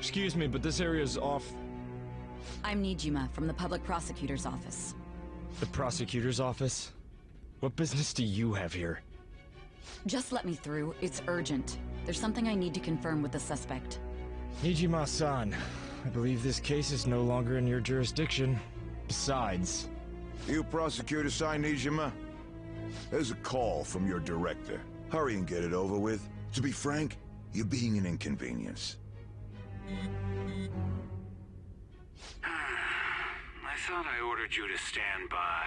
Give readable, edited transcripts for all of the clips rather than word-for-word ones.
Excuse me, but this area's off... I'm Nijima from the Public Prosecutor's Office. The Prosecutor's Office? What business do you have here? Just let me through. It's urgent. There's something I need to confirm with the suspect. Nijima-san, I believe this case is no longer in your jurisdiction. Besides... You prosecutor sign Nijima? There's a call from your director. Hurry and get it over with. To be frank, you're being an inconvenience. I thought I ordered you to stand by.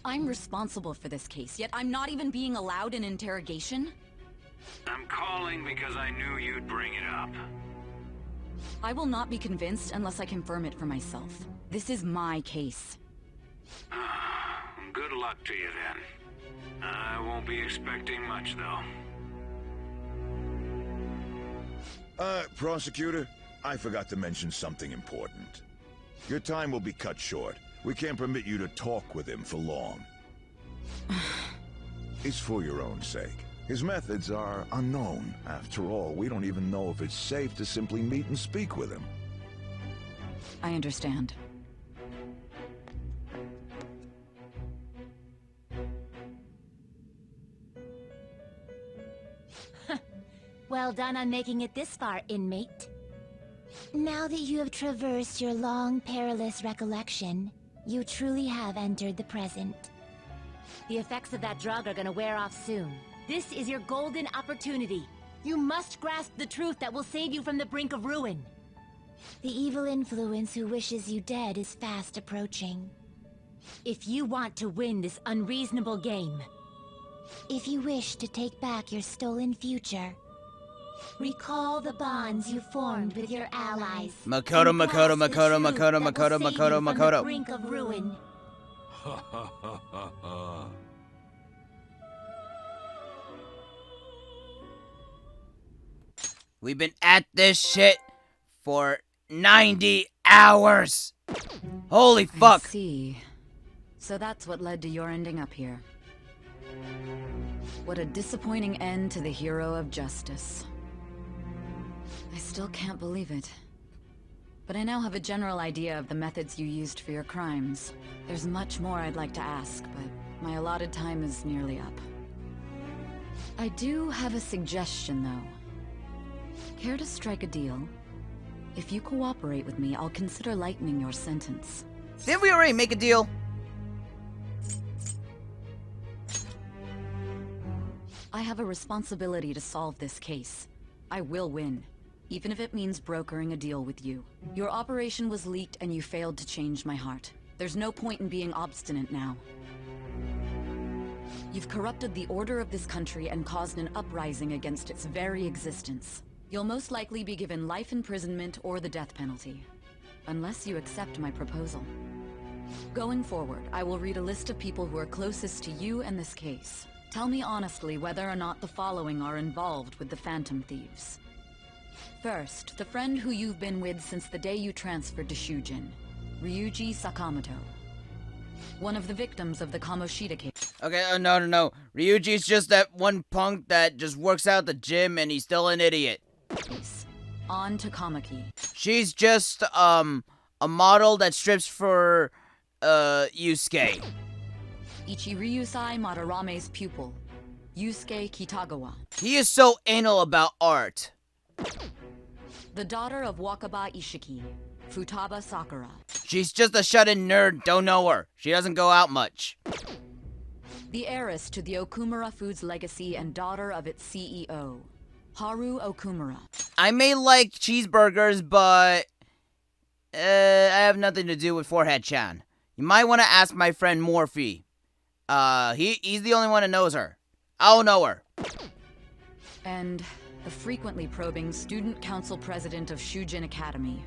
I'm responsible for this case, yet I'm not even being allowed an interrogation? I'm calling because I knew you'd bring it up. I will not be convinced unless I confirm it for myself. This is my case. Good luck to you then. I won't be expecting much, though. Prosecutor, I forgot to mention something important. Your time will be cut short. We can't permit you to talk with him for long. It's for your own sake. His methods are unknown. After all, we don't even know if it's safe to simply meet and speak with him. I understand. Well done on making it this far, inmate. Now that you have traversed your long, perilous recollection, you truly have entered the present. The effects of that drug are gonna wear off soon. This is your golden opportunity. You must grasp the truth that will save you from the brink of ruin. The evil influence who wishes you dead is fast approaching. If you want to win this unreasonable game, if you wish to take back your stolen future, recall the bonds you formed with your allies. Makoto, Makoto, Makoto, Makoto, Makoto, Makoto, Makoto. Brink of ruin. Ha ha ha ha ha. We've been at this shit for 90 hours. Holy fuck. I see. So that's what led to your ending up here. What a disappointing end to the hero of justice. I still can't believe it. But I now have a general idea of the methods you used for your crimes. There's much more I'd like to ask, but my allotted time is nearly up. I do have a suggestion, though. Care to strike a deal? If you cooperate with me, I'll consider lightening your sentence. Didn't we already make a deal? I have a responsibility to solve this case. I will win, even if it means brokering a deal with you. Your operation was leaked and you failed to change my heart. There's no point in being obstinate now. You've corrupted the order of this country and caused an uprising against its very existence. You'll most likely be given life imprisonment or the death penalty, unless you accept my proposal. Going forward, I will read a list of people who are closest to you and this case. Tell me honestly whether or not the following are involved with the Phantom Thieves. First, the friend who you've been with since the day you transferred to Shujin, Ryuji Sakamoto. One of the victims of the Kamoshida case. Okay, no. Ryuji's just that one punk that just works out at the gym and he's still an idiot. On to Kamaki. She's just, a model that strips for, Yusuke. Ichiryusai Madarame's pupil, Yusuke Kitagawa. He is so anal about art. The daughter of Wakaba Ishiki, Futaba Sakura. She's just a shut-in nerd, don't know her. She doesn't go out much. The heiress to the Okumura Foods legacy and daughter of its CEO, Haru Okumura. I may like cheeseburgers, but I have nothing to do with Forehead-chan. You might want to ask my friend Morphe. He's the only one that knows her. I'll know her. And the frequently probing student council president of Shujin Academy,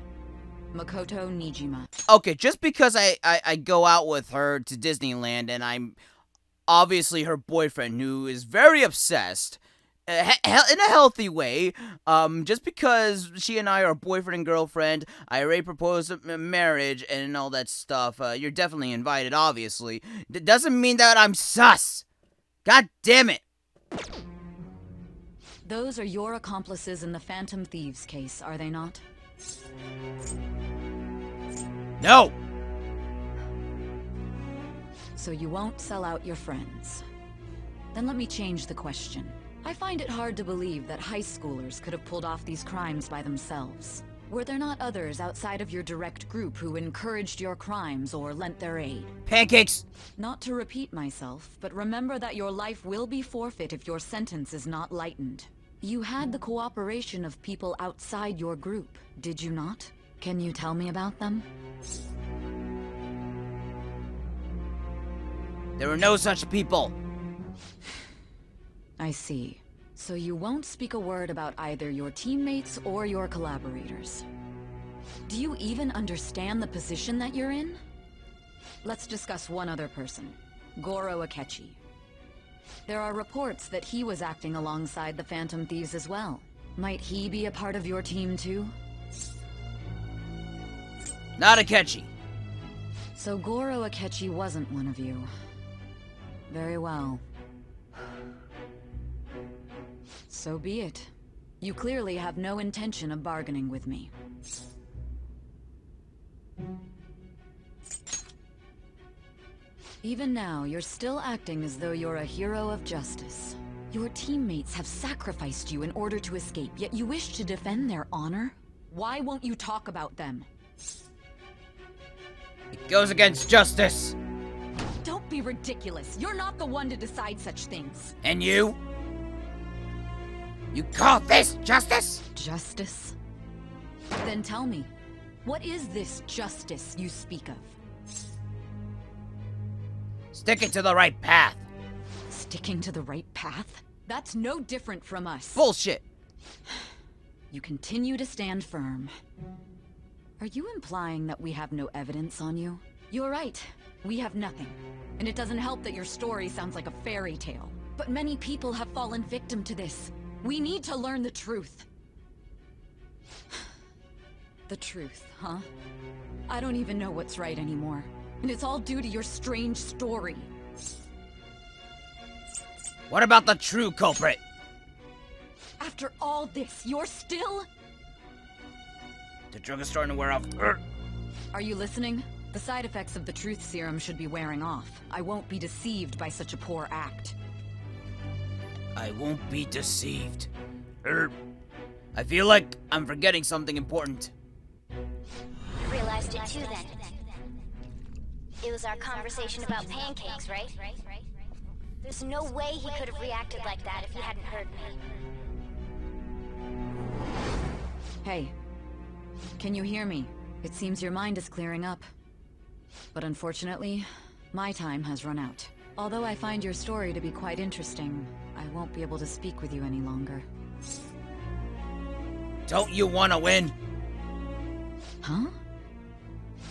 Makoto Nijima. Okay, just because I go out with her to Disneyland and I'm obviously her boyfriend who is very obsessed, in a healthy way, just because she and I are boyfriend and girlfriend, I already proposed marriage and all that stuff, you're definitely invited, obviously. That doesn't mean that I'm sus! God damn it! Those are your accomplices in the Phantom Thieves case, are they not? No! So you won't sell out your friends. Then let me change the question. I find it hard to believe that high schoolers could have pulled off these crimes by themselves. Were there not others outside of your direct group who encouraged your crimes or lent their aid? Pancakes! Not to repeat myself, but remember that your life will be forfeit if your sentence is not lightened. You had the cooperation of people outside your group, did you not? Can you tell me about them? There were no such people. I see. So you won't speak a word about either your teammates or your collaborators. Do you even understand the position that you're in? Let's discuss one other person, Goro Akechi. There are reports that he was acting alongside the Phantom Thieves as well. Might he be a part of your team too? Not Akechi. So Goro Akechi wasn't one of you. Very well. So be it. You clearly have no intention of bargaining with me. Even now, you're still acting as though you're a hero of justice. Your teammates have sacrificed you in order to escape, yet you wish to defend their honor? Why won't you talk about them? It goes against justice. Don't be ridiculous. You're not the one to decide such things. And you? You call this justice? Justice? Then tell me, what is this justice you speak of? Sticking to the right path. Sticking to the right path? That's no different from us. Bullshit. You continue to stand firm. Are you implying that we have no evidence on you? You're right. We have nothing. And it doesn't help that your story sounds like a fairy tale. But many people have fallen victim to this. We need to learn the truth. The truth, huh? I don't even know what's right anymore. And it's all due to your strange story. What about the true culprit? After all this, you're still... The drug is starting to wear off. Are you listening? The side effects of the truth serum should be wearing off. I won't be deceived by such a poor act. I won't be deceived. I feel like I'm forgetting something important. Realized it too then. It was our conversation about pancakes, right? There's no way he could have reacted like that if he hadn't heard me. Hey, can you hear me? It seems your mind is clearing up. But unfortunately, my time has run out. Although I find your story to be quite interesting, I won't be able to speak with you any longer. Don't you want to win? Huh?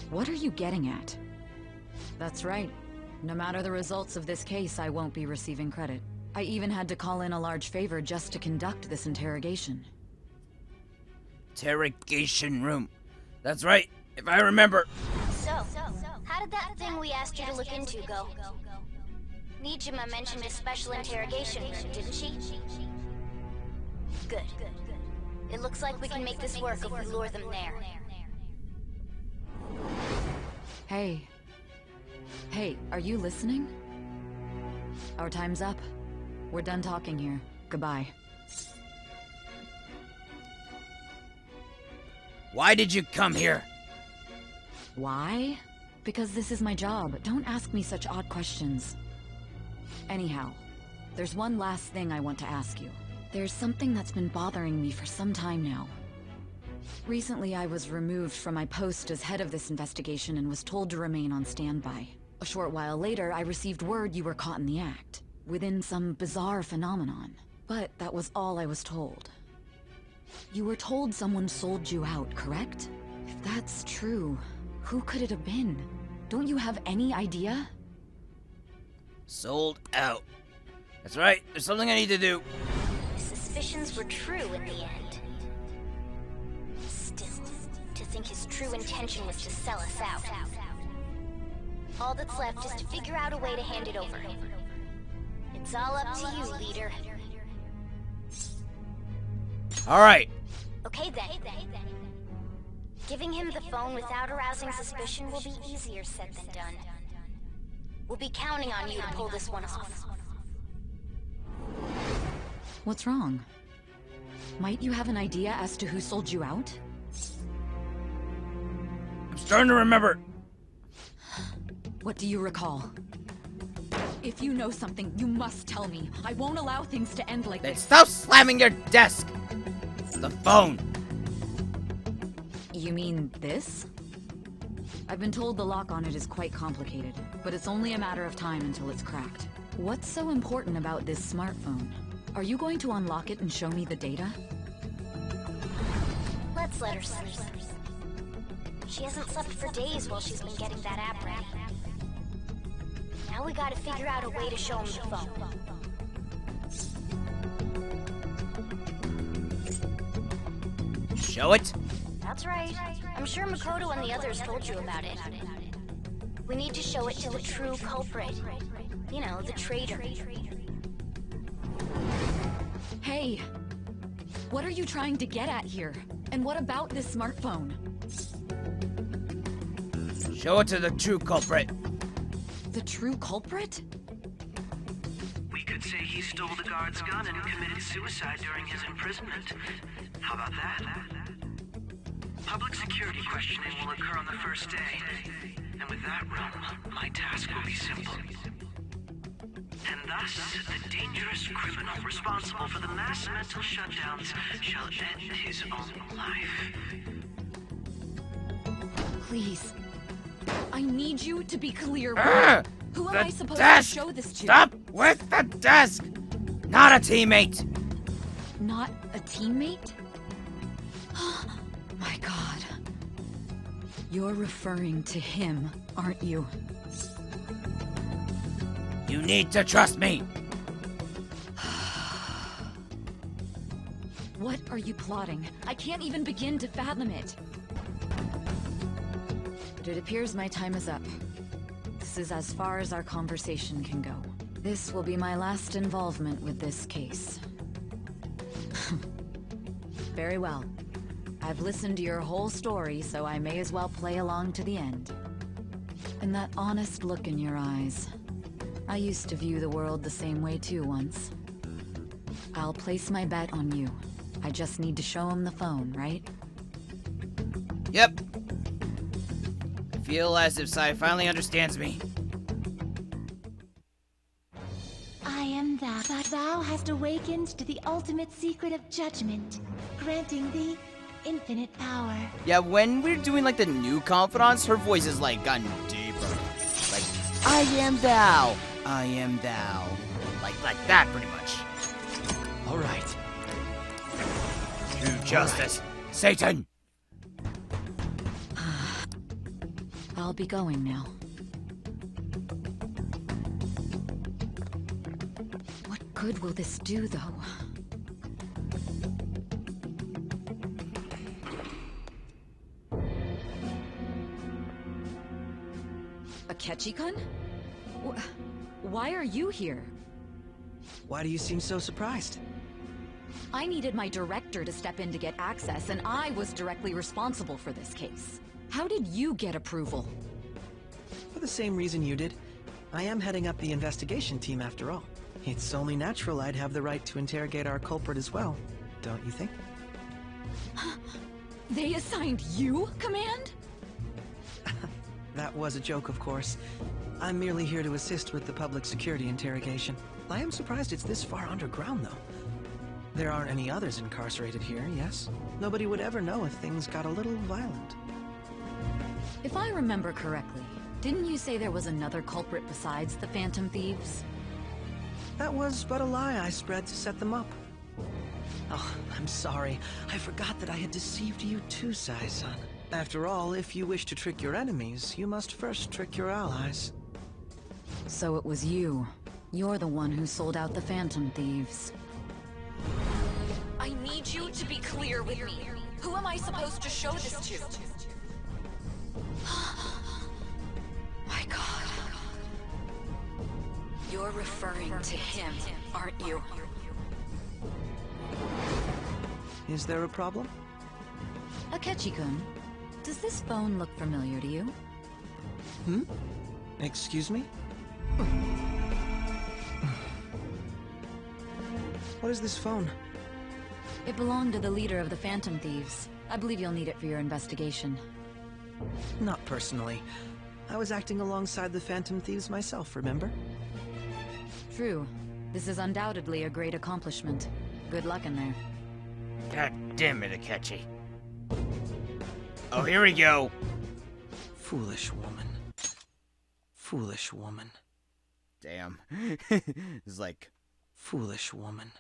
What are you getting at? That's right. No matter the results of this case, I won't be receiving credit. I even had to call in a large favor just to conduct this interrogation. Interrogation room. That's right, if I remember. So, how did that thing we asked you to look into go? Nijima mentioned a special interrogation room, didn't she? Good. It looks like we can make this work if we lure them there. Hey. Hey, are you listening? Our time's up. We're done talking here. Goodbye. Why did you come here? Why? Because this is my job. Don't ask me such odd questions. Anyhow, there's one last thing I want to ask you. There's something that's been bothering me for some time now. Recently, I was removed from my post as head of this investigation and was told to remain on standby. A short while later, I received word you were caught in the act, within some bizarre phenomenon. But that was all I was told. You were told someone sold you out, correct? If that's true, who could it have been? Don't you have any idea? Sold out. That's right, there's something I need to do. His suspicions were true in the end. Still, to think his true intention was to sell us out. All that's left is to figure out a way to hand it over. It's all up to you, leader. Alright. Okay then. Giving him the phone without arousing suspicion will be easier said than done. We'll be counting on you to pull this one off. What's wrong? Might you have an idea as to who sold you out? I'm starting to remember. What do you recall? If you know something, you must tell me. I won't allow things to end like Then this. stop slamming your desk! The phone! You mean this? I've been told the lock on it is quite complicated, but it's only a matter of time until it's cracked. What's so important about this smartphone? Are you going to unlock it and show me the data? Let's let her sleep. She hasn't slept for days while she's been getting that app ready. Now we gotta figure out a way to show him the phone. Show it? That's right. I'm sure Makoto and the others told you about it. We need to show it to the true culprit. You know, the traitor. Hey! What are you trying to get at here? And what about this smartphone? Show it to the true culprit. The true culprit? We could say he stole the guard's gun and committed suicide during his imprisonment. How about that? Public security questioning will occur on the first day. And with that realm, my task will be simple. And thus, the dangerous criminal responsible for the mass mental shutdowns shall end his own life. Please. I need you to be clear. Who am The I supposed desk! to show this to? Stop with the desk! Not a teammate! Not a teammate? My god. You're referring to him, aren't you? You need to trust me! What are you plotting? I can't even begin to fathom it. But it appears my time is up. This is as far as our conversation can go. This will be my last involvement with this case. Very well. I've listened to your whole story, so I may as well play along to the end. And that honest look in your eyes. I used to view the world the same way too once. I'll place my bet on you. I just need to show him the phone, right? Yep. I feel as if Sai finally understands me. I am thou. Thou hast awakened to the ultimate secret of judgment, granting thee infinite power. Yeah, when we're doing like the new confidants, her voice is like gotten deeper. Like, I am thou. I am thou. Like that pretty much. All right. True justice. Satan! I'll be going now. What good will this do, though? Akechi-kun? Why are you here? Why do you seem so surprised? I needed my director to step in to get access, and I was directly responsible for this case. How did you get approval? For the same reason you did. I am heading up the investigation team after all. It's only natural I'd have the right to interrogate our culprit as well, don't you think? They assigned you command? That was a joke, of course. I'm merely here to assist with the public security interrogation. I am surprised it's this far underground, though. There aren't any others incarcerated here, yes? Nobody would ever know if things got a little violent. If I remember correctly, didn't you say there was another culprit besides the Phantom Thieves? That was but a lie I spread to set them up. Oh, I'm sorry. I forgot that I had deceived you too, Sai-san. After all, if you wish to trick your enemies, you must first trick your allies. So it was you. You're the one who sold out the Phantom Thieves. I need you to be clear with me. Who am I supposed to show this to? My god. You're referring to him, aren't you? Is there a problem? Akechi-kun, does this phone look familiar to you? Hmm? Excuse me? What is this phone? It belonged to the leader of the Phantom Thieves. I believe you'll need it for your investigation. Not personally. I was acting alongside the Phantom Thieves myself, remember? True. This is undoubtedly a great accomplishment. Good luck in there. God damn it, Akechi. Oh, here we go. Foolish woman. Foolish woman. Damn. It's like... Foolish woman.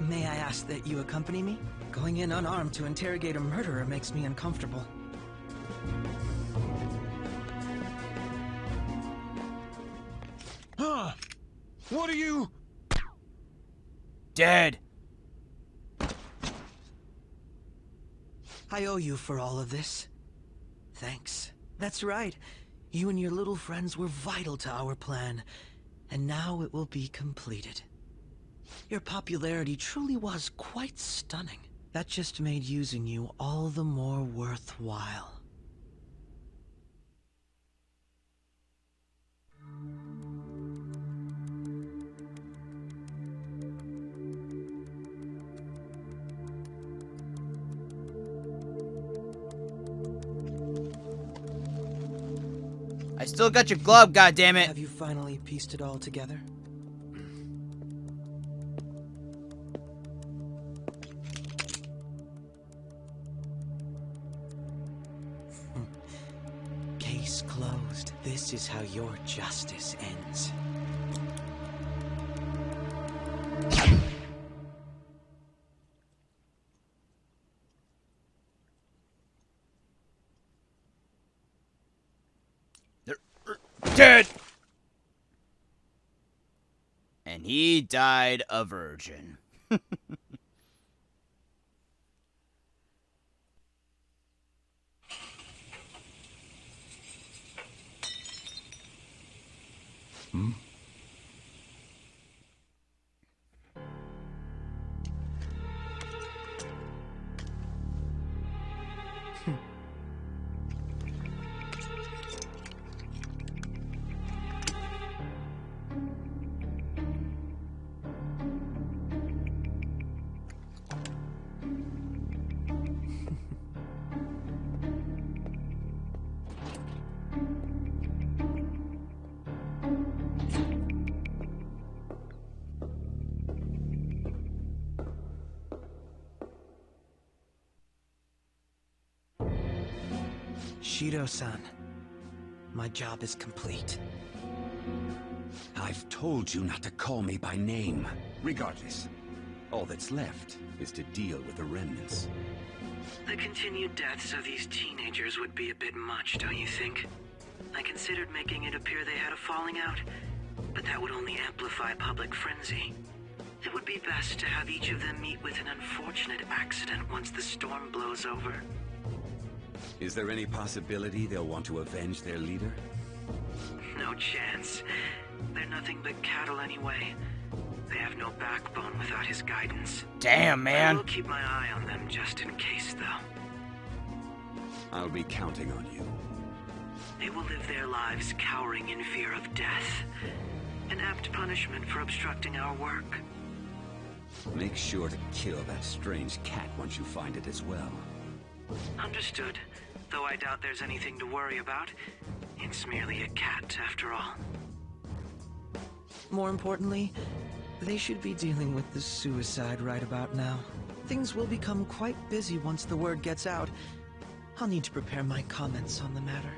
May I ask that you accompany me? Going in unarmed to interrogate a murderer makes me uncomfortable. Huh? What are you... Dead. I owe you for all of this. Thanks. That's right. You and your little friends were vital to our plan, and now it will be completed. Your popularity truly was quite stunning. That just made using you all the more worthwhile. I still got your glove, goddammit. Have you finally pieced it all together? Case closed. This is how your justice ends. Dead. And he died a virgin. Shido-san, my job is complete. I've told you not to call me by name. Regardless, all that's left is to deal with the remnants. The continued deaths of these teenagers would be a bit much, don't you think? I considered making it appear they had a falling out, but that would only amplify public frenzy. It would be best to have each of them meet with an unfortunate accident once the storm blows over. Is there any possibility they'll want to avenge their leader? No chance. They're nothing but cattle anyway. They have no backbone without his guidance. Damn, I man. will keep my eye on them just in case, though. I'll be counting on you. They will live their lives cowering in fear of death. An apt punishment for obstructing our work. Make sure to kill that strange cat once you find it as well. Understood. Though I doubt there's anything to worry about. It's merely a cat, after all. More importantly, they should be dealing with the suicide right about now. Things will become quite busy once the word gets out. I'll need to prepare my comments on the matter.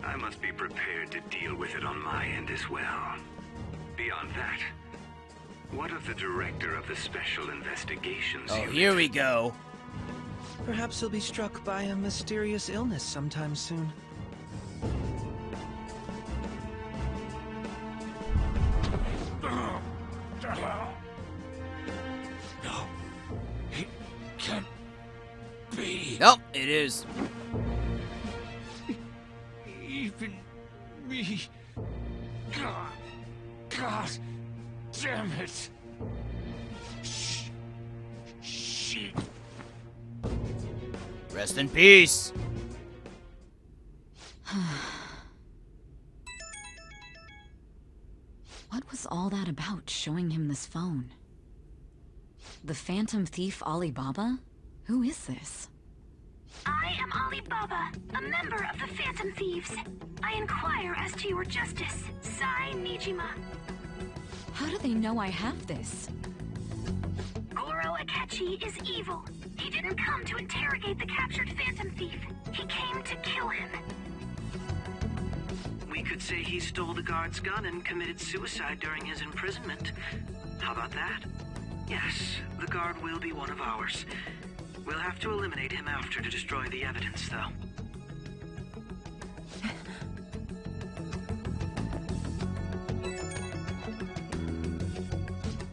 I must be prepared to deal with it on my end as well. Beyond that, what of the director of the Special Investigations Oh, Unit? here we go. Perhaps he'll be struck by a mysterious illness sometime soon. No. He can't Nope, it is. Even me. God damn it. Shit. Rest in peace. What was all that about, showing him this phone? The Phantom Thief Alibaba? Who is this? I am Alibaba, a member of the Phantom Thieves. I inquire as to your justice, Sai Nijima. How do they know I have this? Goro Akechi is evil. He didn't come to interrogate the captured Phantom Thief. He came to kill him. We could say he stole the guard's gun and committed suicide during his imprisonment. How about that? Yes, the guard will be one of ours. We'll have to eliminate him after to destroy the evidence, though.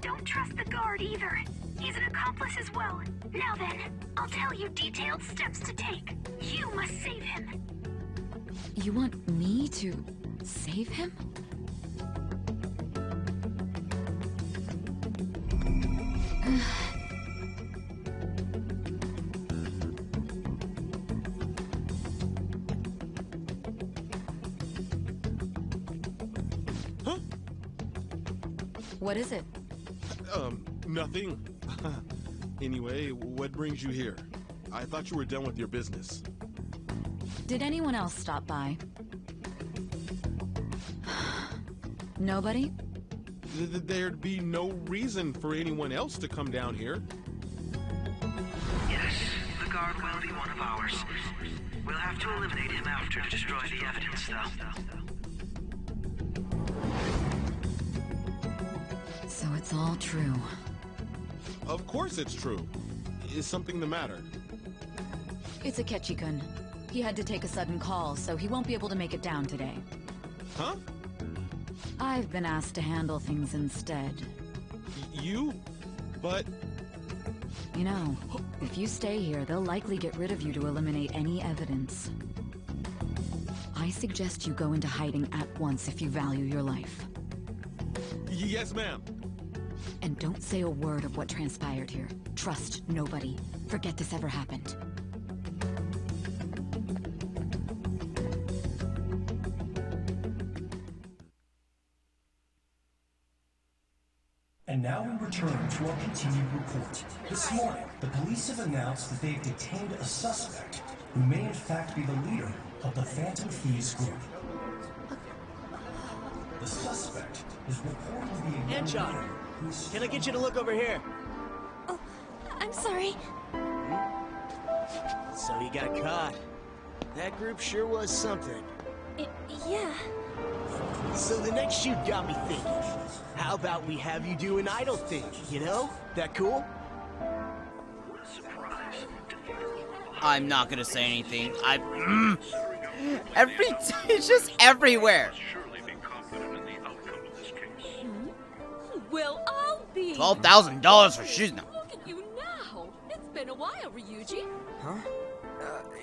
Don't trust the guard either. He's an accomplice as well. Now then, I'll tell you detailed steps to take. You must save him. You want me to save him? Huh? What is it? Nothing. Anyway, what brings you here? I thought you were done with your business. Did anyone else stop by? Nobody? There'd be no reason for anyone else to come down here. Yes, the guard will be one of ours. We'll have to eliminate him after to destroy the evidence, though. So it's all true. Of course it's true. Is something the matter? It's Akechi-kun. He had to take a sudden call, so he won't be able to make it down today. Huh? I've been asked to handle things instead. You? But... You know, if you stay here, they'll likely get rid of you to eliminate any evidence. I suggest you go into hiding at once if you value your life. Yes, ma'am. And don't say a word of what transpired here. Trust nobody. Forget this ever happened. And now we return to our continued report. This morning, the police have announced that they've detained a suspect who may in fact be the leader of the Phantom Thieves group. The suspect is reported to be a young John, man who's... can I get you to look over here? Oh, I'm sorry. So you got caught. That group sure was something. Yeah. So the next shoot got me thinking. How about we have you do an idle thing, you know? That cool? I'm not gonna say anything. It's just everywhere. Well, I'll be. $12,000 for Shizuna. Look at you now. It's been a while, Ryuji. Huh?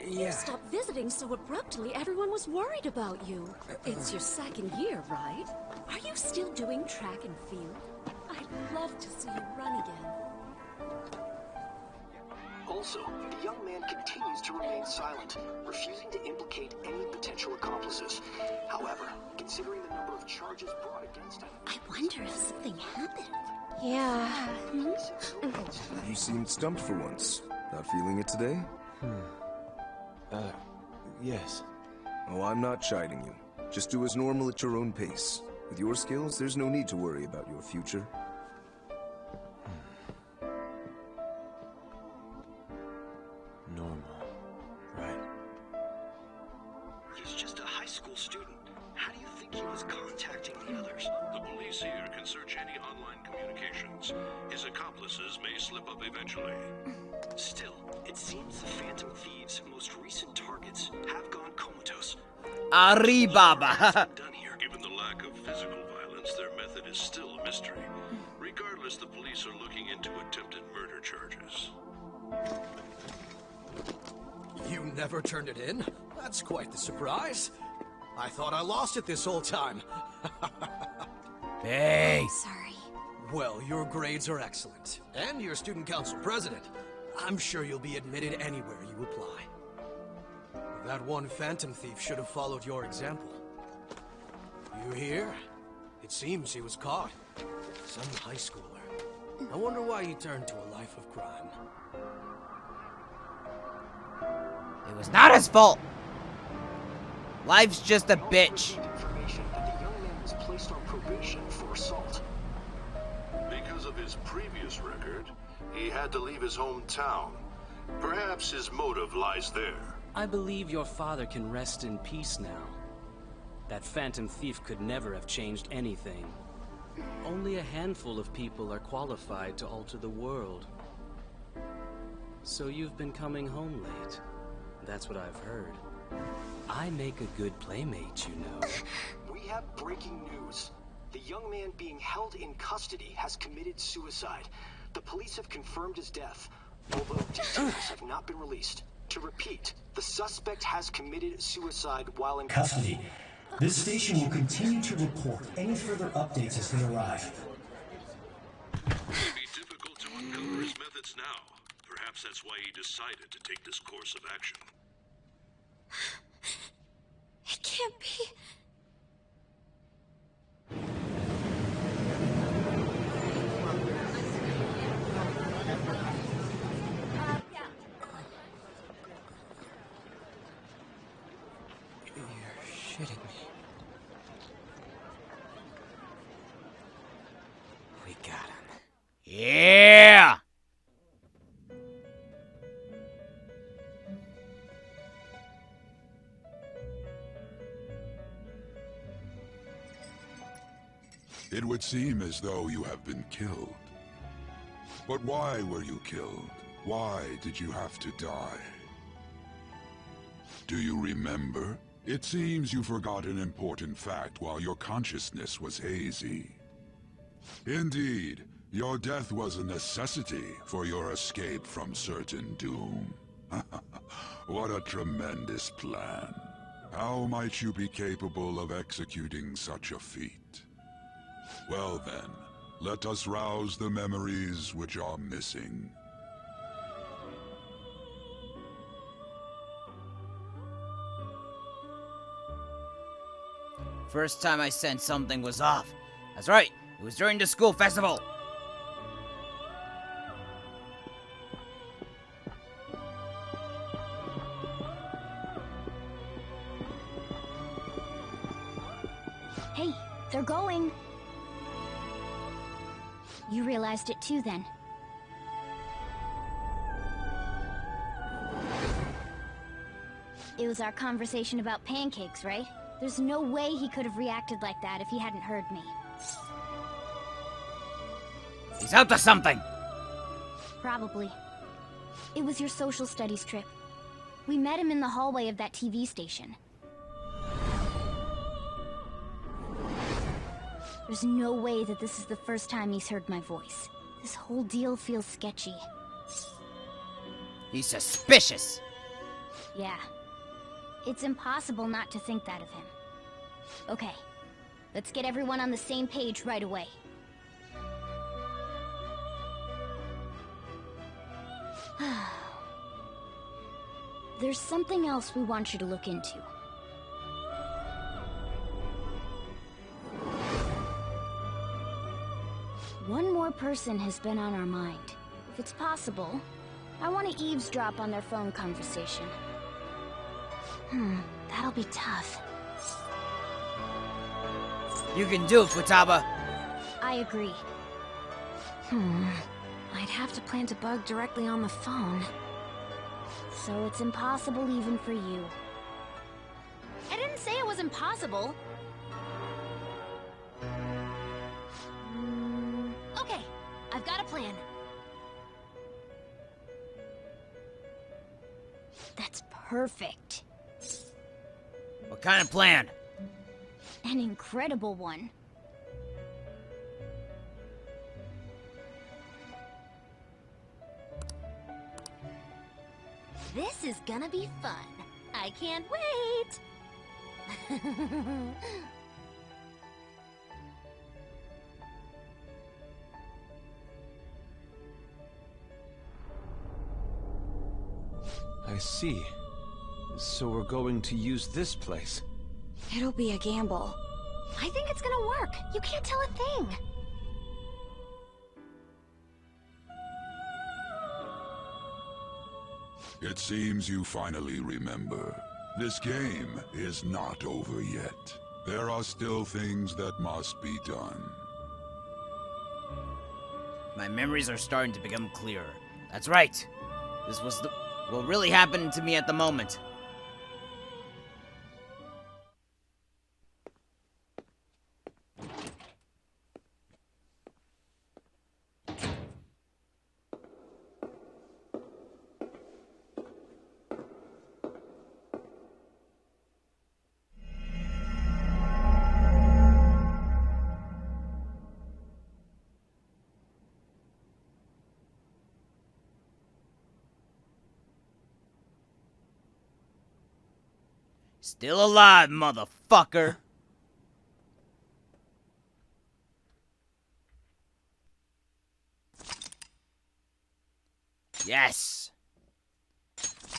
You stopped visiting so abruptly, everyone was worried about you. It's your second year, right? Are you still doing track and field? I'd love to see you run again. Also, the young man continues to remain silent, refusing to implicate any potential accomplices. However, considering the number of charges brought against him... I wonder if something happened. Yeah. You seemed stumped for once. Not feeling it today? Yes. Oh, I'm not chiding you. Just do as normal at your own pace. With your skills, there's no need to worry about your future. Normal. Right. He's just a high school student. How do you think he was contacting the others? The police here can search any online communications. His accomplices may slip up eventually. Still, it seems the Phantom Thieves' most recent targets have gone comatose. Alibaba. Given the lack of physical violence, their method is still a mystery. Regardless, the police are looking into attempted murder charges. You never turned it in? That's quite the surprise. I thought I lost it this whole time. Hey! Sorry. Well, your grades are excellent. And you're student council president. I'm sure you'll be admitted anywhere you apply. That one phantom thief should have followed your example. You hear? It seems he was caught. Some high schooler. I wonder why he turned to a life of crime. It was not his fault. Life's just a bitch. Information that the young man was placed on probation for assault. Because of his previous record, he had to leave his hometown. Perhaps his motive lies there. I believe your father can rest in peace now. That phantom thief could never have changed anything. Only a handful of people are qualified to alter the world. So you've been coming home late. That's what I've heard. I make a good playmate, you know. We have breaking news. The young man being held in custody has committed suicide. The police have confirmed his death, although details have not been released. To repeat, the suspect has committed suicide while in Custody. This station will continue to report any further updates as they arrive. It would be difficult to uncover his methods now. Perhaps that's why he decided to take this course of action. It can't be. You're shitting me. We got him. Yeah! It would seem as though you have been killed. But why were you killed? Why did you have to die? Do you remember? It seems you forgot an important fact while your consciousness was hazy. Indeed, your death was a necessity for your escape from certain doom. What a tremendous plan. How might you be capable of executing such a feat? Well then, let us rouse the memories which are missing. First time I sensed something was off. That's right, it was during the school festival. Hey, they're going. You realized it too, then. It was our conversation about pancakes, right? There's no way he could have reacted like that if he hadn't heard me. He's out to something! Probably. It was your social studies trip. We met him in the hallway of that TV station. There's no way that this is the first time he's heard my voice. This whole deal feels sketchy. He's suspicious. Yeah. It's impossible not to think that of him. Okay. Let's get everyone on the same page right away. There's something else we want you to look into. One more person has been on our mind. If it's possible, I want to eavesdrop on their phone conversation. That'll be tough. You can do it, Futaba. I agree. I'd have to plant a bug directly on the phone. So it's impossible even for you. I didn't say it was impossible. Okay, I've got a plan. That's perfect. What kind of plan? An incredible one. This is gonna be fun. I can't wait! I see. So we're going to use this place. It'll be a gamble. I think it's gonna work. You can't tell a thing. It seems you finally remember. This game is not over yet. There are still things that must be done. My memories are starting to become clearer. That's right. This was what really happened to me at the moment. Still alive, motherfucker. Yes.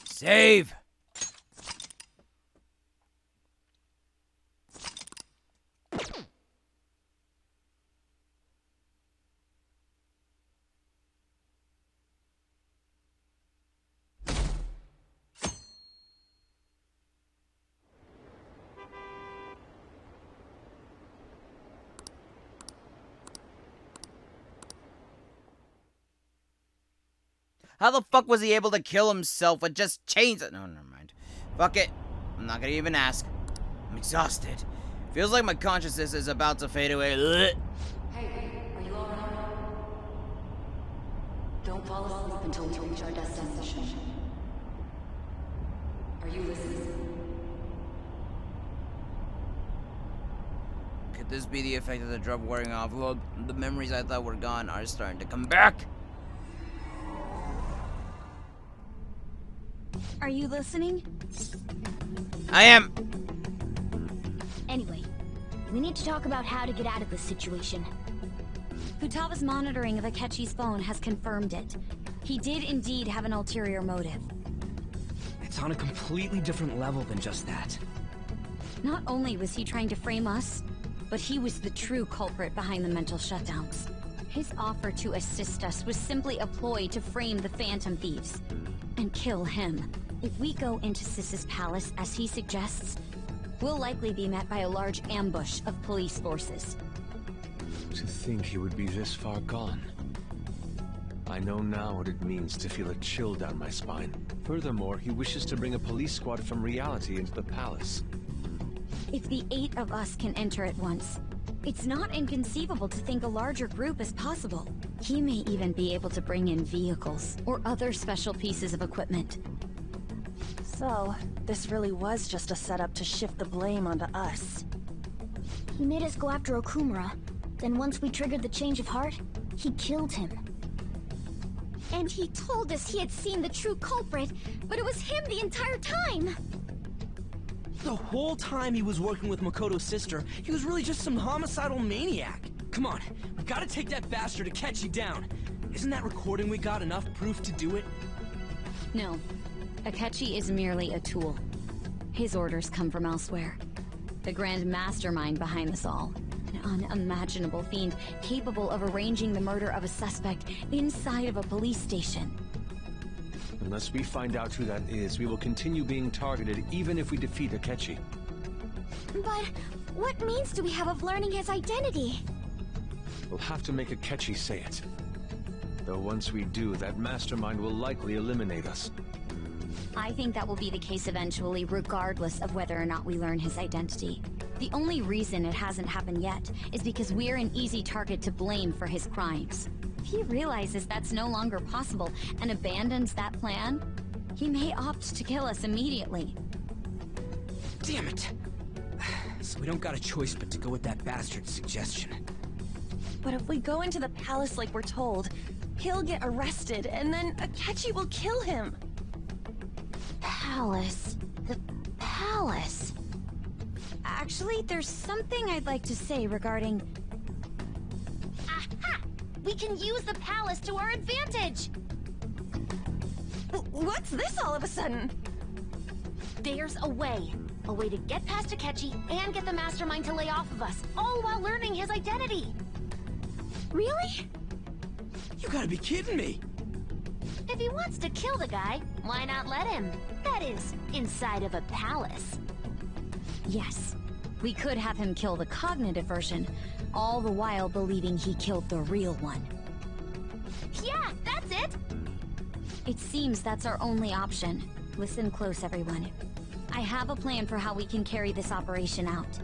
Save. How the fuck was he able to kill himself with just chains? No, never mind. Fuck it. I'm not gonna even ask. I'm exhausted. Feels like my consciousness is about to fade away. Hey, are you alright? Don't fall asleep until we reach our destination. Are you listening? Could this be the effect of the drug wearing off? Well, the memories I thought were gone are starting to come back. Are you listening? I am. Anyway, we need to talk about how to get out of this situation. Futaga's monitoring of Akechi's phone has confirmed it. He did indeed have an ulterior motive. It's on a completely different level than just that. Not only was he trying to frame us, but he was the true culprit behind the mental shutdowns. His offer to assist us was simply a ploy to frame the Phantom Thieves and kill him. If we go into Sis's palace as he suggests, we'll likely be met by a large ambush of police forces. To think he would be this far gone. I know now what it means to feel a chill down my spine. Furthermore, he wishes to bring a police squad from reality into the palace. If the 8 of us can enter at once, it's not inconceivable to think a larger group is possible. He may even be able to bring in vehicles or other special pieces of equipment. So, this really was just a setup to shift the blame onto us. He made us go after Okumura. Then once we triggered the change of heart, he killed him. And he told us he had seen the true culprit, but it was him the entire time! The whole time he was working with Makoto's sister, he was really just some homicidal maniac. Come on, we gotta take that bastard Akechi down. Isn't that recording we got enough proof to do it? No. Akechi is merely a tool. His orders come from elsewhere. The grand mastermind behind this all. An unimaginable fiend capable of arranging the murder of a suspect inside of a police station. Unless we find out who that is, we will continue being targeted even if we defeat Akechi. But what means do we have of learning his identity? We'll have to make Akechi say it. Though once we do, that mastermind will likely eliminate us. I think that will be the case eventually, regardless of whether or not we learn his identity. The only reason it hasn't happened yet is because we're an easy target to blame for his crimes. If he realizes that's no longer possible and abandons that plan, he may opt to kill us immediately. Damn it! So we don't got a choice but to go with that bastard's suggestion. But if we go into the palace like we're told, he'll get arrested, and then Akechi will kill him. palace. The palace. Actually, there's something I'd like to say regarding... Aha! We can use the palace to our advantage! What's this all of a sudden? There's a way. A way to get past Akechi and get the mastermind to lay off of us, all while learning his identity. Really? You gotta be kidding me. If he wants to kill the guy, why not let him? That is, inside of a palace. Yes, we could have him kill the cognitive version, all the while believing he killed the real one. Yeah, that's it! It seems that's our only option. Listen close, everyone. I have a plan for how we can carry this operation out.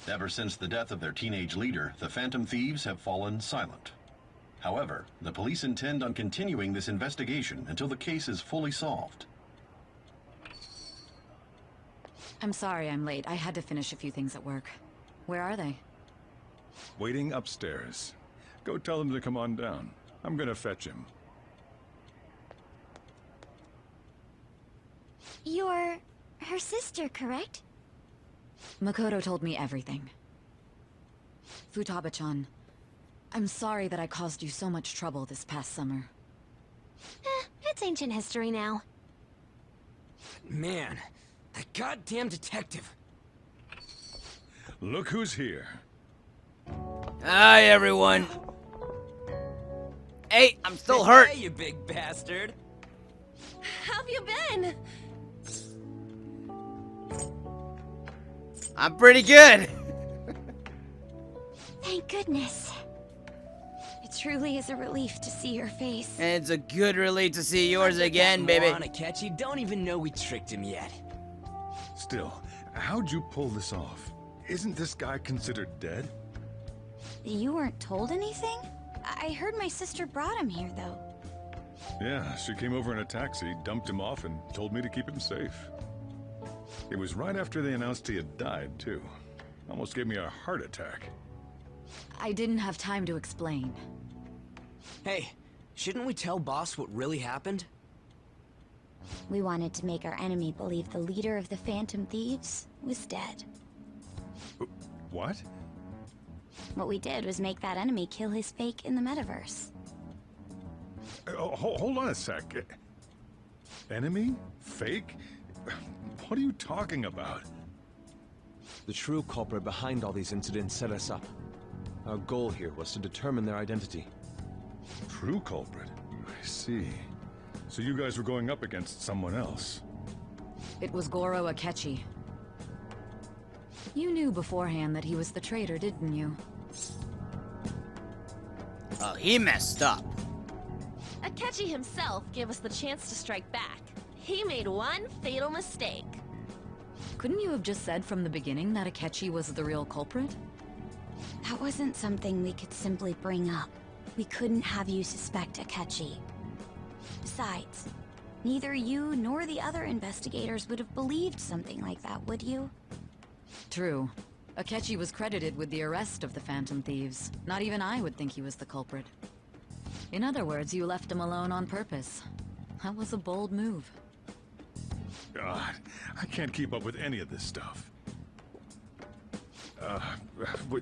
Ever since the death of their teenage leader, the Phantom Thieves have fallen silent. However, the police intend on continuing this investigation until the case is fully solved. I'm sorry I'm late. I had to finish a few things at work. Where are they? Waiting upstairs. Go tell them to come on down. I'm gonna fetch him. You're her sister, correct? Makoto told me everything. Futaba-chan, I'm sorry that I caused you so much trouble this past summer. It's ancient history now. Man, that goddamn detective. Look who's here. Hi, everyone. Hey, I'm still hurt. Hey, you big bastard. How've you been? I'm pretty good. Thank goodness. It truly is a relief to see your face. And it's a good relief to see yours again, baby. Akechi don't even know we tricked him yet. Still, how'd you pull this off? Isn't this guy considered dead? You weren't told anything? I heard my sister brought him here, though. Yeah, she came over in a taxi, dumped him off, and told me to keep him safe. It was right after they announced he had died, too. Almost gave me a heart attack. I didn't have time to explain. Hey, shouldn't we tell Boss what really happened? We wanted to make our enemy believe the leader of the Phantom Thieves was dead. What? What we did was make that enemy kill his fake in the metaverse. Hold on a sec. Enemy? Fake? What are you talking about? The true culprit behind all these incidents set us up. Our goal here was to determine their identity. True culprit? I see. So you guys were going up against someone else? It was Goro Akechi. You knew beforehand that he was the traitor, didn't you? Oh, he messed up. Akechi himself gave us the chance to strike back. He made one fatal mistake. Couldn't you have just said from the beginning that Akechi was the real culprit? That wasn't something we could simply bring up. We couldn't have you suspect Akechi. Besides, neither you nor the other investigators would have believed something like that, would you? True. Akechi was credited with the arrest of the Phantom Thieves. Not even I would think he was the culprit. In other words, you left him alone on purpose. That was a bold move. God, I can't keep up with any of this stuff.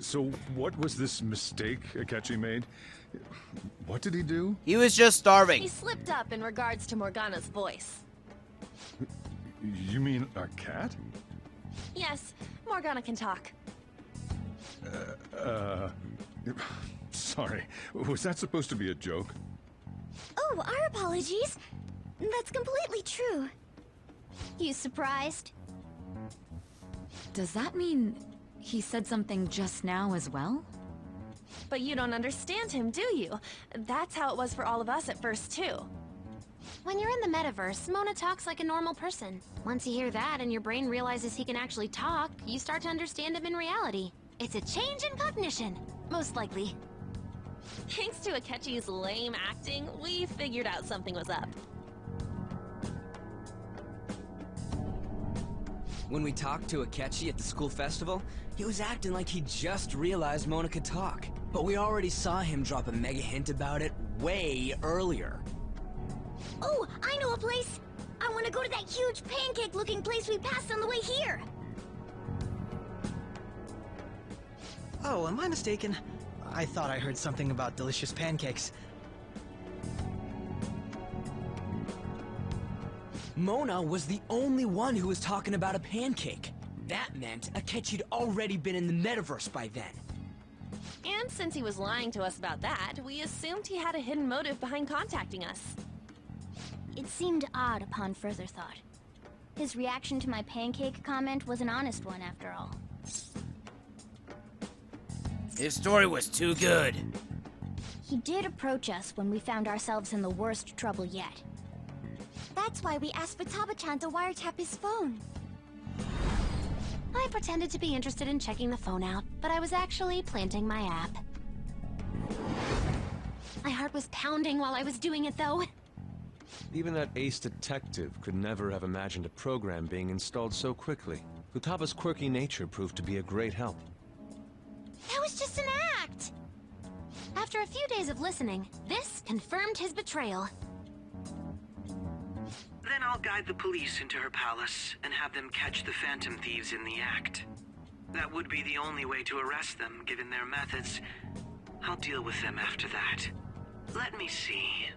So what was this mistake Akechi made? What did he do? He was just starving. He slipped up in regards to Morgana's voice. You mean a cat? Yes, Morgana can talk. Sorry. Was that supposed to be a joke? Oh, our apologies. That's completely true. You surprised? Does that mean he said something just now as well? But you don't understand him, do you? That's how it was for all of us at first, too. When you're in the metaverse, Mona talks like a normal person. Once you hear that and your brain realizes he can actually talk, you start to understand him in reality. It's a change in cognition, most likely. Thanks to Akechi's lame acting, we figured out something was up. When we talked to Akechi at the school festival, he was acting like he just realized Mona could talk. But we already saw him drop a mega hint about it way earlier. Oh, I know a place! I want to go to that huge pancake-looking place we passed on the way here! Oh, am I mistaken? I thought I heard something about delicious pancakes. Mona was the only one who was talking about a pancake. That meant Akechi'd already been in the metaverse by then. And since he was lying to us about that, we assumed he had a hidden motive behind contacting us. It seemed odd upon further thought. His reaction to my pancake comment was an honest one, after all. His story was too good. He did approach us when we found ourselves in the worst trouble yet. That's why we asked Futaba-chan to wiretap his phone. I pretended to be interested in checking the phone out, but I was actually planting my app. My heart was pounding while I was doing it, though. Even that ace detective could never have imagined a program being installed so quickly. Futaba's quirky nature proved to be a great help. That was just an act! After a few days of listening, this confirmed his betrayal. Then I'll guide the police into her palace and have them catch the Phantom Thieves in the act. That would be the only way to arrest them, given their methods. I'll deal with them after that. Let me see.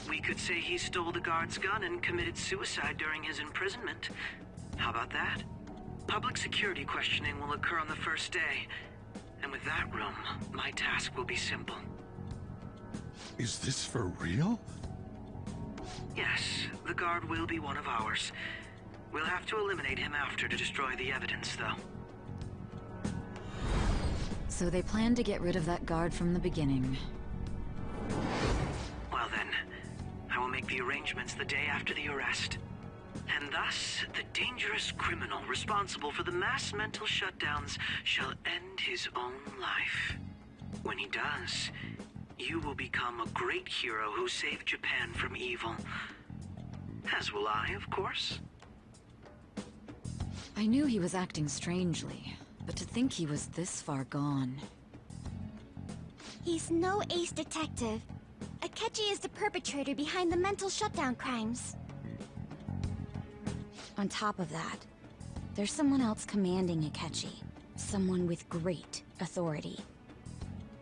We could say he stole the guard's gun and committed suicide during his imprisonment. How about that? Public security questioning will occur on the first day. And with that room, my task will be simple. Is this for real? Yes, the guard will be one of ours. We'll have to eliminate him after to destroy the evidence, though. So they planned to get rid of that guard from the beginning. Well then, I will make the arrangements the day after the arrest. And thus, the dangerous criminal responsible for the mass mental shutdowns shall end his own life. When he does, you will become a great hero who saved Japan from evil. As will I, of course. I knew he was acting strangely, but to think he was this far gone. He's no ace detective. Akechi is the perpetrator behind the mental shutdown crimes. On top of that, there's someone else commanding Akechi. Someone with great authority.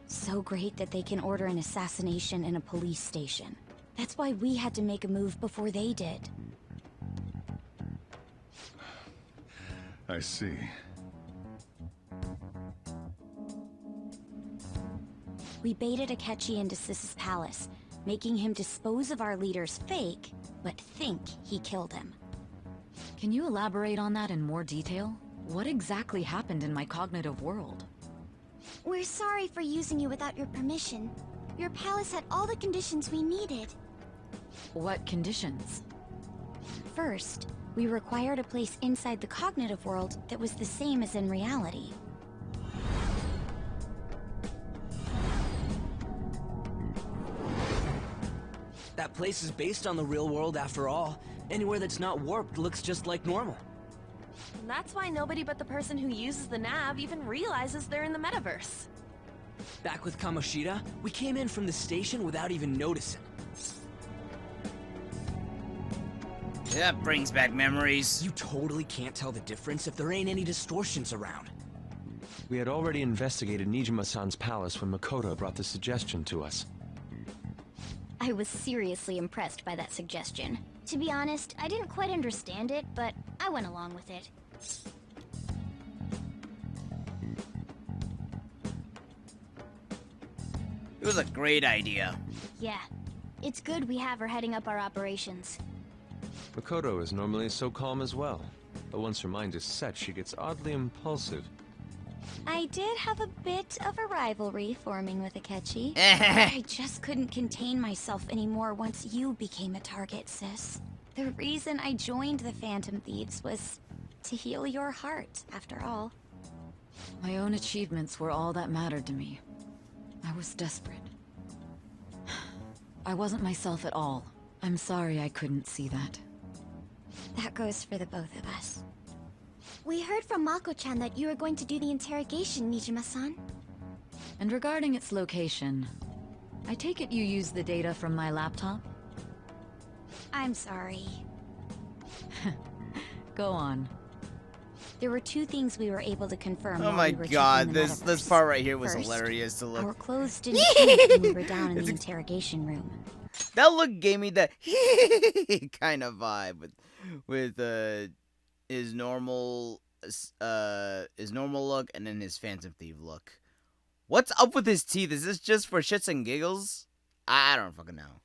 So great that they can order an assassination in a police station. That's why we had to make a move before they did. I see. We baited Akechi into Sis's palace, making him dispose of our leader's fake, but think he killed him. Can you elaborate on that in more detail? What exactly happened in my cognitive world? We're sorry for using you without your permission. Your palace had all the conditions we needed. What conditions? First, we required a place inside the cognitive world that was the same as in reality. That place is based on the real world after all. Anywhere that's not warped looks just like normal. And that's why nobody but the person who uses the nav even realizes they're in the metaverse. Back with Kamoshida, we came in from the station without even noticing. That brings back memories. You totally can't tell the difference if there ain't any distortions around. We had already investigated Nijima-san's palace when Makoto brought the suggestion to us. I was seriously impressed by that suggestion. To be honest, I didn't quite understand it, but I went along with it. It was a great idea. Yeah. It's good we have her heading up our operations. Makoto is normally so calm as well, but once her mind is set, she gets oddly impulsive. I did have a bit of a rivalry forming with Akechi. I just couldn't contain myself anymore once you became a target, sis. The reason I joined the Phantom Thieves was to heal your heart, after all. My own achievements were all that mattered to me. I was desperate. I wasn't myself at all. I'm sorry I couldn't see that. That goes for the both of us. We heard from Mako-chan that you were going to do the interrogation, Nijima-san. And regarding its location, I take it you used the data from my laptop? I'm sorry. Go on. There were two things we were able to confirm. Oh while my we were god, checking the this metaverse. part right here was First, hilarious to look. our clothes didn't change when we were down in the interrogation room. That look gave me the kind of vibe with his normal look and then his Phantom Thief look. What's up with his teeth? Is this just for shits and giggles? I don't fucking know.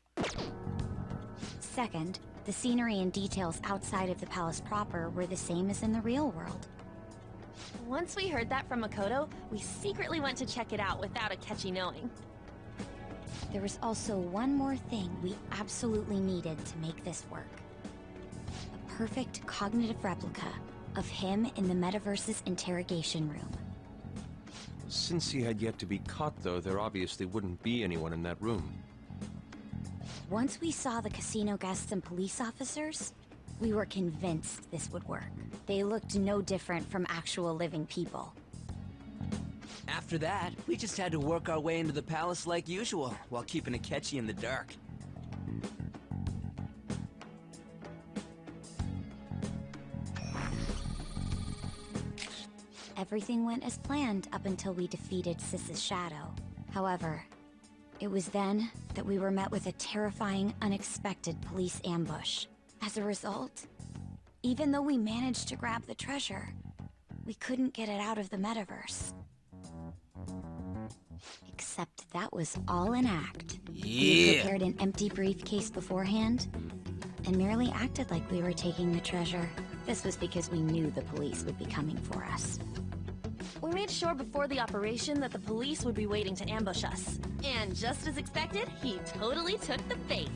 Second, the scenery and details outside of the palace proper were the same as in the real world. Once we heard that from Makoto, we secretly went to check it out without a catchy knowing. There was also one more thing we absolutely needed to make this work. A perfect cognitive replica of him in the metaverse's interrogation room. Since he had yet to be caught, though, there obviously wouldn't be anyone in that room. Once we saw the casino guests and police officers, we were convinced this would work. They looked no different from actual living people. After that, we just had to work our way into the palace like usual, while keeping Akechi in the dark. Everything went as planned up until we defeated Sis's shadow. However, it was then that we were met with a terrifying, unexpected police ambush. As a result, even though we managed to grab the treasure, we couldn't get it out of the metaverse. Except that was all an act. We had prepared an empty briefcase beforehand and merely acted like we were taking the treasure. This was because we knew the police would be coming for us. We made sure before the operation that the police would be waiting to ambush us. And just as expected, he totally took the bait.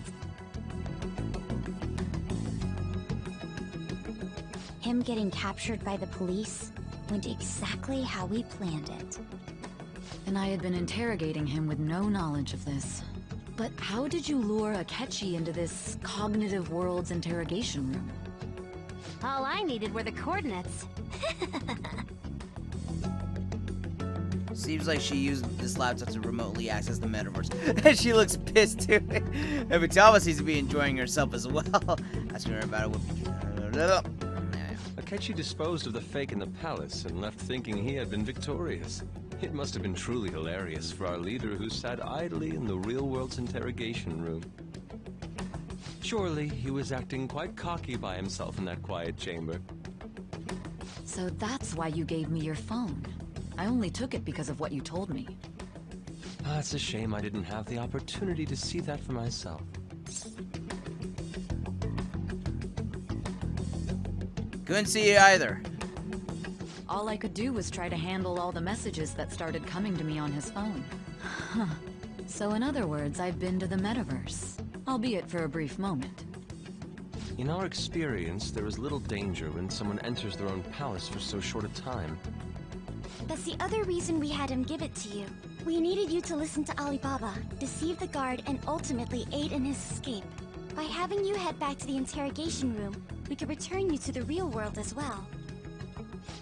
Him getting captured by the police went exactly how we planned it. And I had been interrogating him with no knowledge of this. But how did you lure Akechi into this cognitive world's interrogation room? All I needed were the coordinates. Seems like she used this laptop to remotely access the metaverse. And she looks pissed too. And Futaba seems to be enjoying herself as well. Asking her about it. Akechi disposed of the fake in the palace and left thinking he had been victorious. It must have been truly hilarious for our leader who sat idly in the real world's interrogation room. Surely he was acting quite cocky by himself in that quiet chamber. So that's why you gave me your phone. I only took it because of what you told me. It's a shame I didn't have the opportunity to see that for myself. Couldn't see you either. All I could do was try to handle all the messages that started coming to me on his phone. Huh. So in other words, I've been to the metaverse, albeit for a brief moment. In our experience, there is little danger when someone enters their own palace for so short a time. That's the other reason we had him give it to you. We needed you to listen to Alibaba, deceive the guard, and ultimately aid in his escape. By having you head back to the interrogation room, we could return you to the real world as well.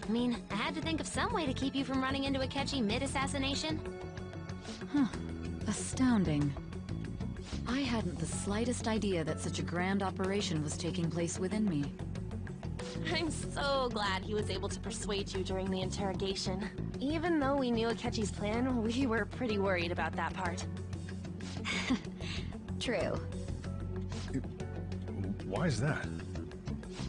I mean, I had to think of some way to keep you from running into Akechi mid-assassination. Huh. Astounding. I hadn't the slightest idea that such a grand operation was taking place within me. I'm so glad he was able to persuade you during the interrogation. Even though we knew Akechi's plan, we were pretty worried about that part. True. Why is that?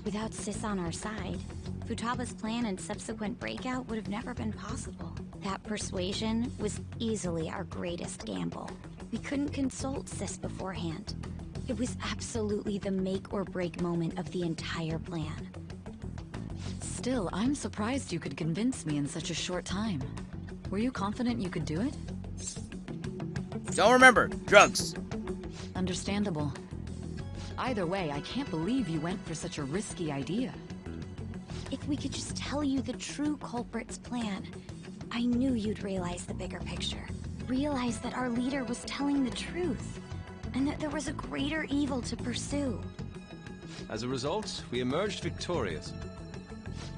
Without Sis on our side, Futaba's plan and subsequent breakout would have never been possible. That persuasion was easily our greatest gamble. We couldn't consult Sis beforehand. It was absolutely the make or break moment of the entire plan. Still, I'm surprised you could convince me in such a short time. Were you confident you could do it? Don't remember. Drugs. Understandable. Either way, I can't believe you went for such a risky idea. If we could just tell you the true culprit's plan, I knew you'd realize the bigger picture. Realize that our leader was telling the truth, and that there was a greater evil to pursue. As a result, we emerged victorious.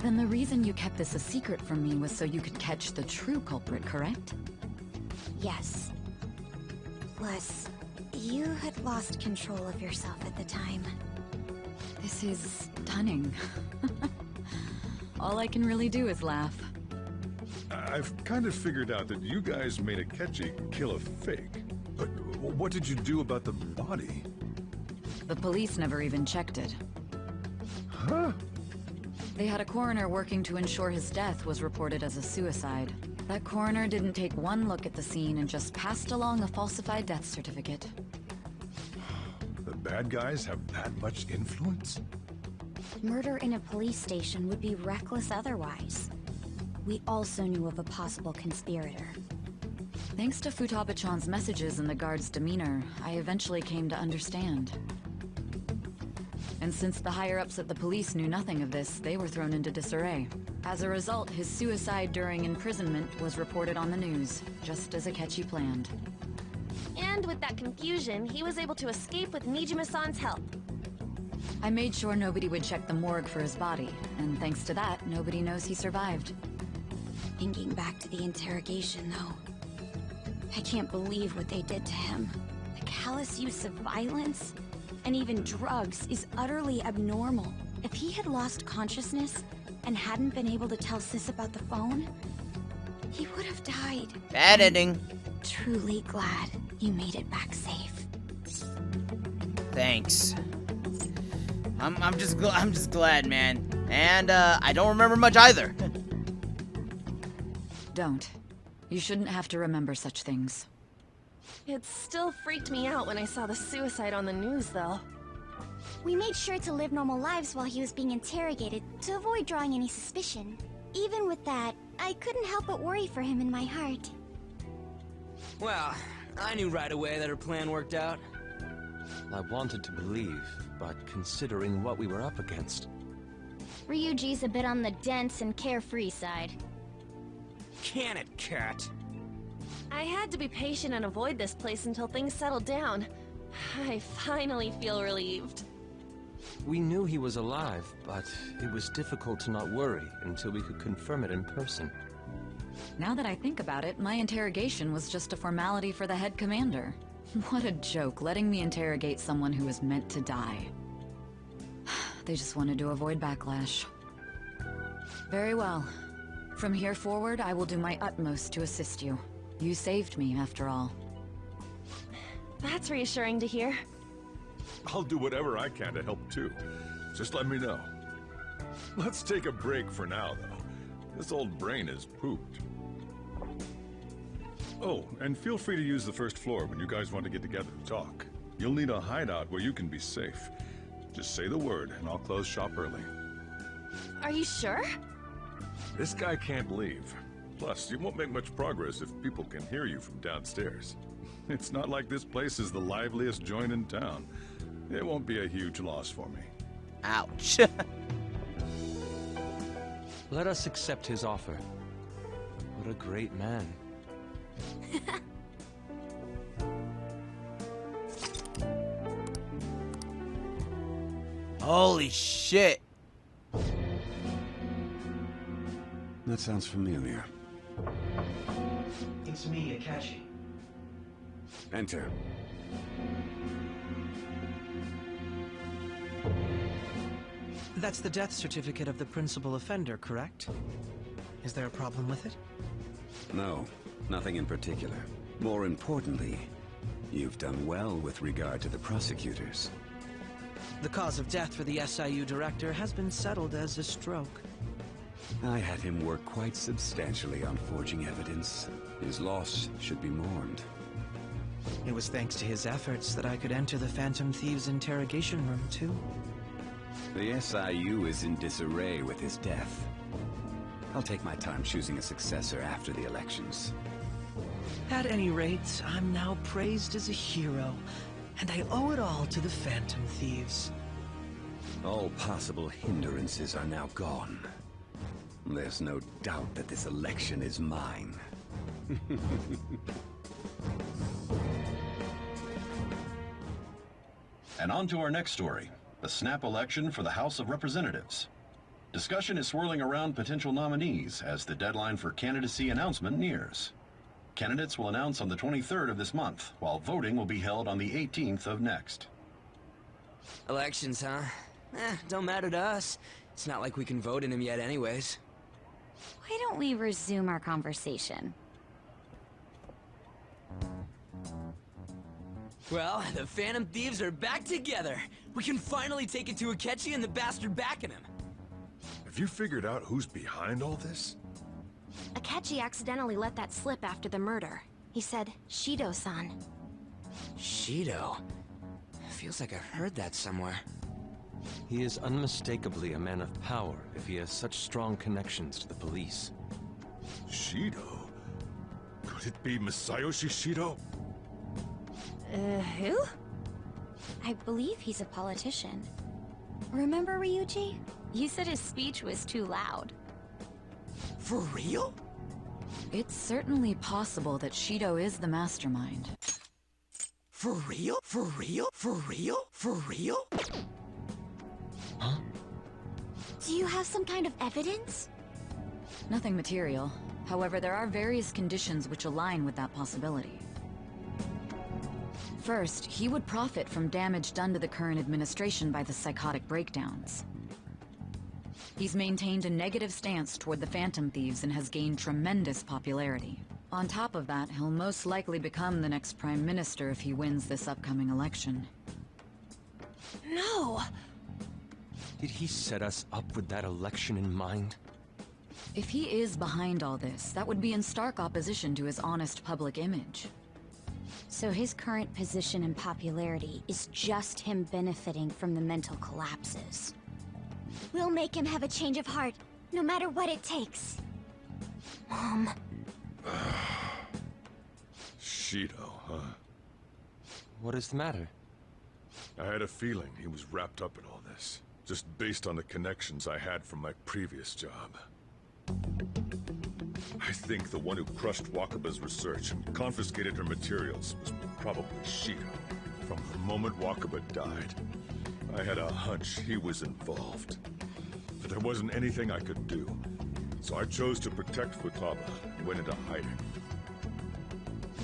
Then the reason you kept this a secret from me was so you could catch the true culprit, correct? Yes. Plus, you had lost control of yourself at the time. This is stunning. All I can really do is laugh. I've kind of figured out that you guys made Akechi kill a fake. But what did you do about the body? The police never even checked it. Huh? They had a coroner working to ensure his death was reported as a suicide. That coroner didn't take one look at the scene and just passed along a falsified death certificate. The bad guys have that much influence? Murder in a police station would be reckless otherwise. We also knew of a possible conspirator. Thanks to Futaba-chan's messages and the guard's demeanor, I eventually came to understand. And since the higher-ups at the police knew nothing of this, they were thrown into disarray. As a result, his suicide during imprisonment was reported on the news, just as Akechi planned. And with that confusion, he was able to escape with Nijima-san's help. I made sure nobody would check the morgue for his body, and thanks to that, nobody knows he survived. Thinking back to the interrogation, though, I can't believe what they did to him. The callous use of violence, and even drugs, is utterly abnormal. If he had lost consciousness and hadn't been able to tell Sis about the phone, he would have died. Bad ending. Truly glad you made it back safe. Thanks. I'm just glad, man. And I don't remember much either. Don't. You shouldn't have to remember such things. It still freaked me out when I saw the suicide on the news, though. We made sure to live normal lives while he was being interrogated to avoid drawing any suspicion. Even with that, I couldn't help but worry for him in my heart. Well, I knew right away that her plan worked out. I wanted to believe, but considering what we were up against... Ryuji's a bit on the dense and carefree side. Can it, Cat? I had to be patient and avoid this place until things settled down. I finally feel relieved. We knew he was alive, but it was difficult to not worry until we could confirm it in person. Now that I think about it, my interrogation was just a formality for the head commander. What a joke, letting me interrogate someone who was meant to die. They just wanted to avoid backlash. Very well. From here forward, I will do my utmost to assist you. You saved me, after all. That's reassuring to hear. I'll do whatever I can to help too. Just let me know. Let's take a break for now, though. This old brain is pooped. Oh, and feel free to use the first floor when you guys want to get together to talk. You'll need a hideout where you can be safe. Just say the word, and I'll close shop early. Are you sure? This guy can't leave. Plus, you won't make much progress if people can hear you from downstairs. It's not like this place is the liveliest joint in town. It won't be a huge loss for me. Ouch. Let us accept his offer. What a great man. Holy shit. That sounds familiar. It's me, Akechi. Enter. That's the death certificate of the principal offender, correct? Is there a problem with it? No, nothing in particular. More importantly, you've done well with regard to the prosecutors. The cause of death for the SIU director has been settled as a stroke. I had him work quite substantially on forging evidence. His loss should be mourned. It was thanks to his efforts that I could enter the Phantom Thieves' interrogation room, too. The SIU is in disarray with his death. I'll take my time choosing a successor after the elections. At any rate, I'm now praised as a hero, and I owe it all to the Phantom Thieves. All possible hindrances are now gone. There's no doubt that this election is mine. And on to our next story, the snap election for the House of Representatives. Discussion is swirling around potential nominees as the deadline for candidacy announcement nears. Candidates will announce on the 23rd of this month, while voting will be held on the 18th of next. Elections, huh? Don't matter to us. It's not like we can vote in them yet anyways. Why don't we resume our conversation? Well, the Phantom Thieves are back together. We can finally take it to Akechi and the bastard backing him. Have you figured out who's behind all this? Akechi accidentally let that slip after the murder. He said, Shido-san. Shido? Feels like I've heard that somewhere. He is unmistakably a man of power if he has such strong connections to the police. Shido? Could it be Masayoshi Shido? Who? I believe he's a politician. Remember, Ryuji? You said his speech was too loud. For real? It's certainly possible that Shido is the mastermind. For real? For real? For real? For real? Huh? Do you have some kind of evidence? Nothing material. However, there are various conditions which align with that possibility. First, he would profit from damage done to the current administration by the psychotic breakdowns. He's maintained a negative stance toward the Phantom Thieves and has gained tremendous popularity. On top of that, he'll most likely become the next Prime Minister if he wins this upcoming election. No! Did he set us up with that election in mind? If he is behind all this, that would be in stark opposition to his honest public image. So his current position and popularity is just him benefiting from the mental collapses. We'll make him have a change of heart, no matter what it takes. Mom. Shido, huh? What is the matter? I had a feeling he was wrapped up in all this, just based on the connections I had from my previous job. I think the one who crushed Wakaba's research and confiscated her materials was probably Shido. From the moment Wakaba died, I had a hunch he was involved. But there wasn't anything I could do, so I chose to protect Futaba and went into hiding.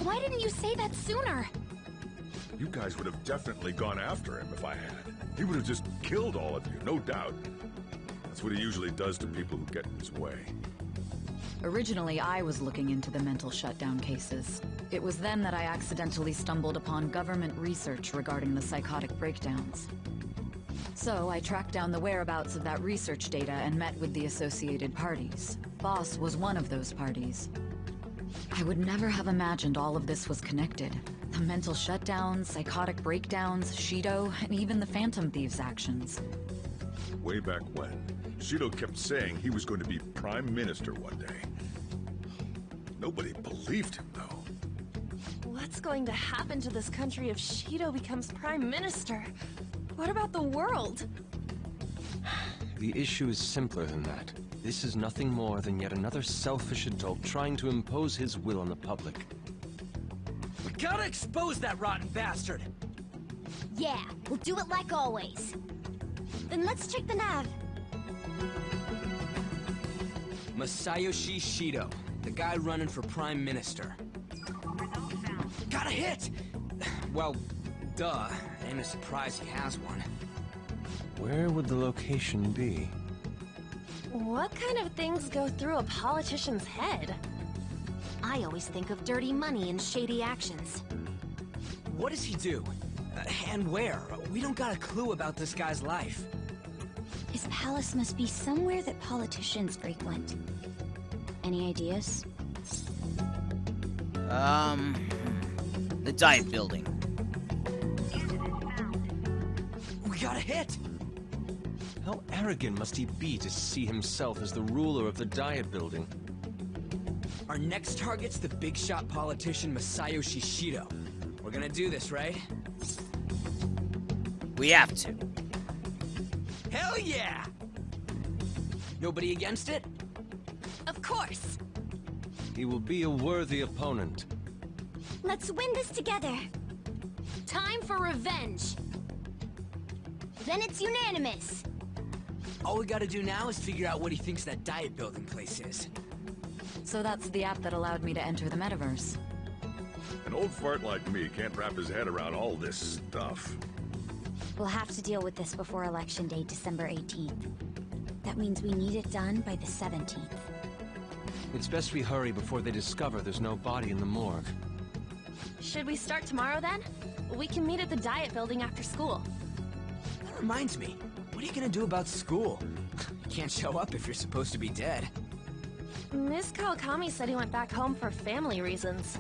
Why didn't you say that sooner? You guys would have definitely gone after him if I had. He would have just killed all of you, no doubt. That's what he usually does to people who get in his way. Originally, I was looking into the mental shutdown cases. It was then that I accidentally stumbled upon government research regarding the psychotic breakdowns. So I tracked down the whereabouts of that research data and met with the associated parties. Boss was one of those parties. I would never have imagined all of this was connected. The mental shutdowns, psychotic breakdowns, Shido, and even the Phantom Thieves' actions. Way back when, Shido kept saying he was going to be Prime Minister one day. Nobody believed him, though. What's going to happen to this country if Shido becomes Prime Minister? What about the world? The issue is simpler than that. This is nothing more than yet another selfish adult trying to impose his will on the public. We gotta expose that rotten bastard! Yeah, we'll do it like always. Then let's check the nav. Masayoshi Shido, the guy running for Prime Minister. Got a hit! Well, duh. Ain't a surprise he has one. Where would the location be? What kind of things go through a politician's head? I always think of dirty money and shady actions. What does he do? And where? We don't got a clue about this guy's life. His palace must be somewhere that politicians frequent. Any ideas? The Diet Building. We got a hit! How arrogant must he be to see himself as the ruler of the Diet Building? Our next target's the big shot politician Masayoshi Shido. We're gonna do this, right? We have to. Hell yeah! Nobody against it? Of course! He will be a worthy opponent. Let's win this together. Time for revenge! Then it's unanimous. All we gotta do now is figure out what he thinks that Diet Building place is. So that's the app that allowed me to enter the metaverse. An old fart like me can't wrap his head around all this stuff. We'll have to deal with this before Election Day, December 18th. That means we need it done by the 17th. It's best we hurry before they discover there's no body in the morgue. Should we start tomorrow then? We can meet at the Diet Building after school. That reminds me, what are you gonna do about school? You can't show up if you're supposed to be dead. Miss Kawakami said he went back home for family reasons.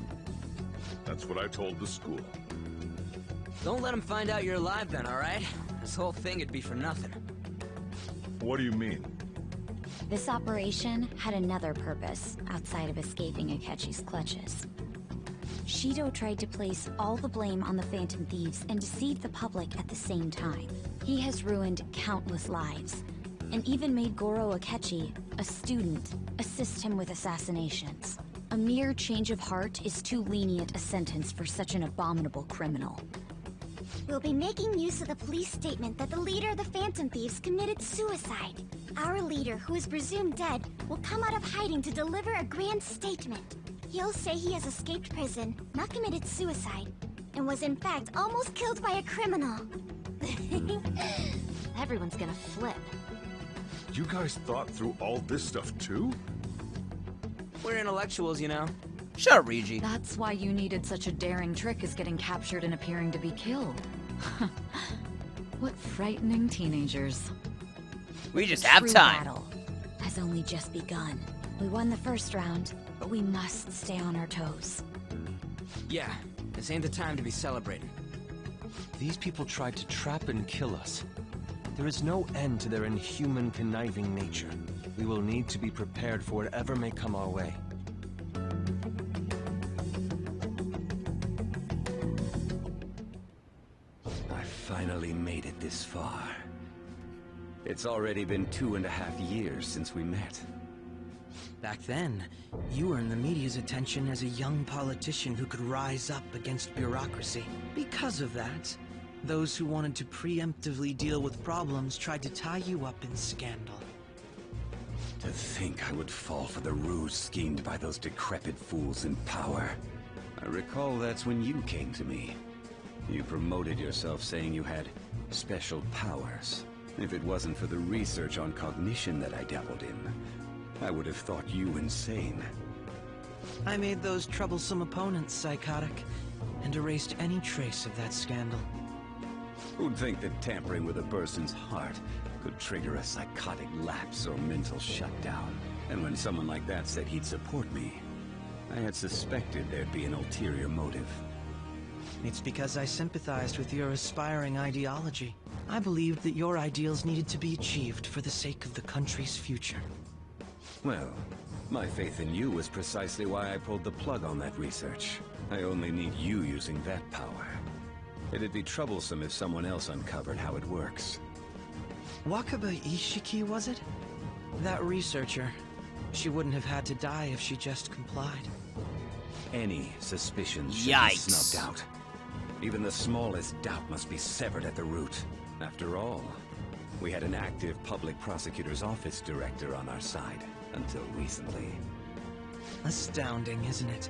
That's what I told the school. Don't let him find out you're alive then, alright? This whole thing would be for nothing. What do you mean? This operation had another purpose outside of escaping Akechi's clutches. Shido tried to place all the blame on the Phantom Thieves and deceive the public at the same time. He has ruined countless lives, and even made Goro Akechi, a student, assist him with assassinations. A mere change of heart is too lenient a sentence for such an abominable criminal. We'll be making use of the police statement that the leader of the Phantom Thieves committed suicide. Our leader, who is presumed dead, will come out of hiding to deliver a grand statement. He'll say he has escaped prison, not committed suicide, and was in fact almost killed by a criminal. Everyone's gonna flip. You guys thought through all this stuff too? We're intellectuals, you know. Shut up, Rigi. That's why you needed such a daring trick as getting captured and appearing to be killed. What frightening teenagers. We just The have true time. Battle has only just begun. We won the first round, but we must stay on our toes. Yeah, this ain't the time to be celebrating. These people tried to trap and kill us. There is no end to their inhuman, conniving nature. We will need to be prepared for whatever may come our way. I finally made it this far. It's already been 2.5 years since we met. Back then, you earned the media's attention as a young politician who could rise up against bureaucracy. Because of that, those who wanted to preemptively deal with problems tried to tie you up in scandal. To think I would fall for the ruse schemed by those decrepit fools in power. I recall that's when you came to me. You promoted yourself saying you had special powers. If it wasn't for the research on cognition that I dabbled in, I would have thought you insane. I made those troublesome opponents psychotic, and erased any trace of that scandal. Who'd think that tampering with a person's heart could trigger a psychotic lapse or mental shutdown? And when someone like that said he'd support me, I had suspected there'd be an ulterior motive. It's because I sympathized with your aspiring ideology. I believed that your ideals needed to be achieved for the sake of the country's future. Well, my faith in you was precisely why I pulled the plug on that research. I only need you using that power. It'd be troublesome if someone else uncovered how it works. Wakaba Ishiki, was it? That researcher. She wouldn't have had to die if she just complied. Any suspicions should be snubbed out. Even the smallest doubt must be severed at the root. After all, we had an active public prosecutor's office director on our side, until recently. Astounding, isn't it?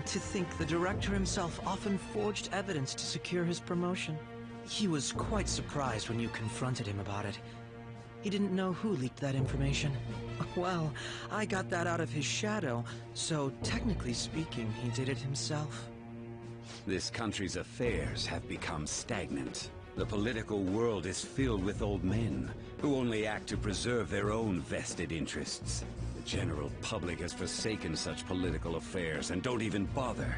To think the director himself often forged evidence to secure his promotion. He was quite surprised when you confronted him about it. He didn't know who leaked that information. Well, I got that out of his shadow, so technically speaking, he did it himself. This country's affairs have become stagnant. The political world is filled with old men who only act to preserve their own vested interests. The general public has forsaken such political affairs and don't even bother.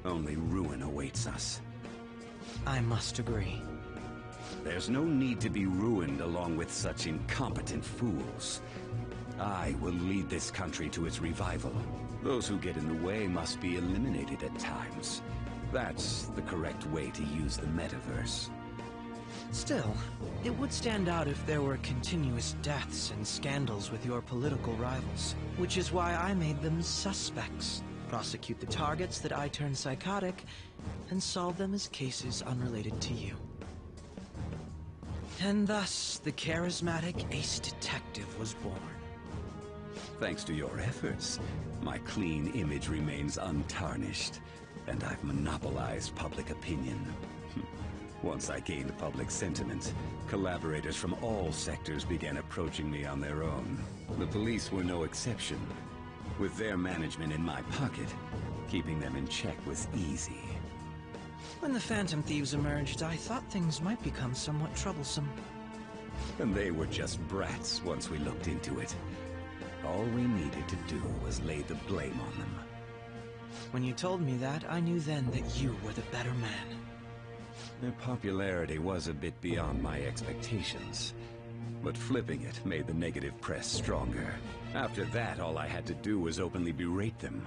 Only ruin awaits us. I must agree. There's no need to be ruined along with such incompetent fools. I will lead this country to its revival. Those who get in the way must be eliminated at times. That's the correct way to use the metaverse. Still, it would stand out if there were continuous deaths and scandals with your political rivals, which is why I made them suspects. Prosecute the targets that I turn psychotic, and solve them as cases unrelated to you. And thus, the charismatic ace detective was born. Thanks to your efforts, my clean image remains untarnished, and I've monopolized public opinion. Once I gained public sentiment, collaborators from all sectors began approaching me on their own. The police were no exception. With their management in my pocket, keeping them in check was easy. When the Phantom Thieves emerged, I thought things might become somewhat troublesome. And they were just brats once we looked into it. All we needed to do was lay the blame on them. When you told me that, I knew then that you were the better man. Their popularity was a bit beyond my expectations, but flipping it made the negative press stronger. After that, all I had to do was openly berate them.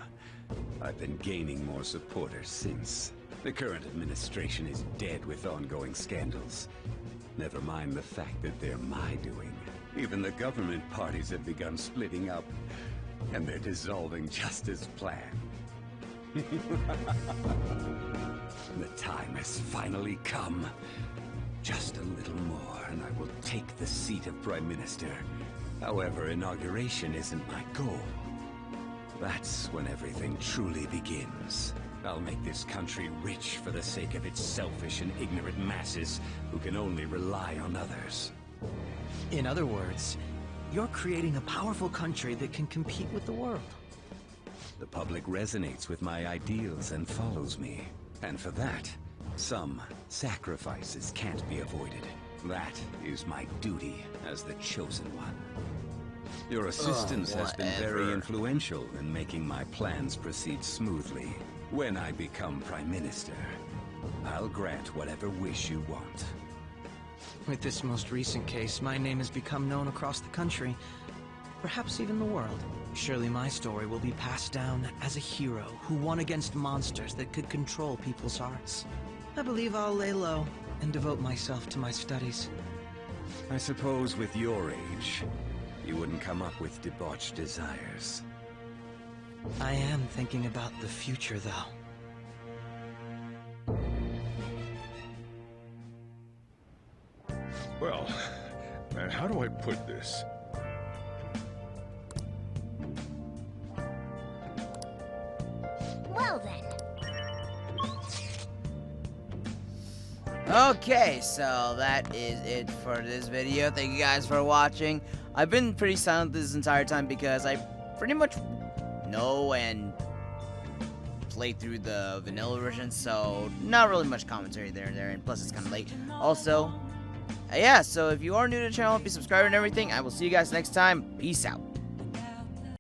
I've been gaining more supporters since. The current administration is dead with ongoing scandals. Never mind the fact that they're my doing. Even the government parties have begun splitting up, and they're dissolving just as planned. The time has finally come. Just a little more, and I will take the seat of Prime Minister. However, inauguration isn't my goal. That's when everything truly begins. I'll make this country rich for the sake of its selfish and ignorant masses who can only rely on others. In other words, you're creating a powerful country that can compete with the world. The public resonates with my ideals and follows me. And for that, some sacrifices can't be avoided. That is my duty as the chosen one. Your assistance has been very influential in making my plans proceed smoothly. When I become Prime Minister, I'll grant whatever wish you want. With this most recent case, my name has become known across the country, perhaps even the world. Surely my story will be passed down as a hero who won against monsters that could control people's hearts. I believe I'll lay low and devote myself to my studies. I suppose with your age, you wouldn't come up with debauched desires. I am thinking about the future, though. Well, how do I put this? Well then. Okay, so that is it for this video. Thank you guys for watching. I've been pretty silent this entire time because I pretty much know and played through the vanilla version, so not really much commentary there, and plus it's kind of late. Also, yeah, so if you are new to the channel, be subscribed and everything. I will see you guys next time. Peace out.